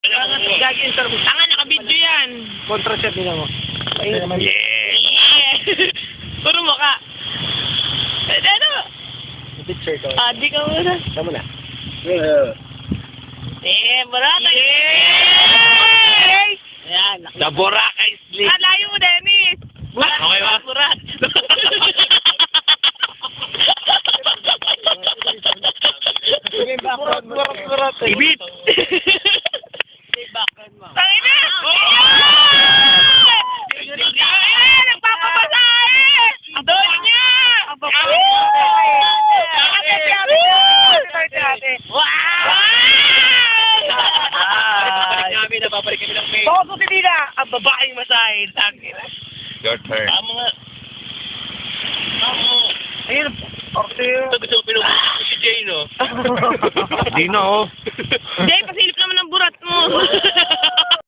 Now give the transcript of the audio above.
Gagi interview. Tanga, naka-video yan. Contracept nila mo. Yeah. Puro mo ka. Ano? Picture ko. Di ka muna. Tama na. Barata. Yes! Ayan. The Boracay Sleep. Layo mo, Dennis. Burat. Okay ba? Burat. Burat. Ibit! Tangina! Nagpapabasahe! Doon niya! Napapalik kami ng mail. Todo si Nina, ang babaeng masahin. Tangina. Your turn. Tama nga. Ayun. Arte. Gusto ko pinupusin si Jay, no? Di na, oh. Jay, pasilip naman ang burat mo.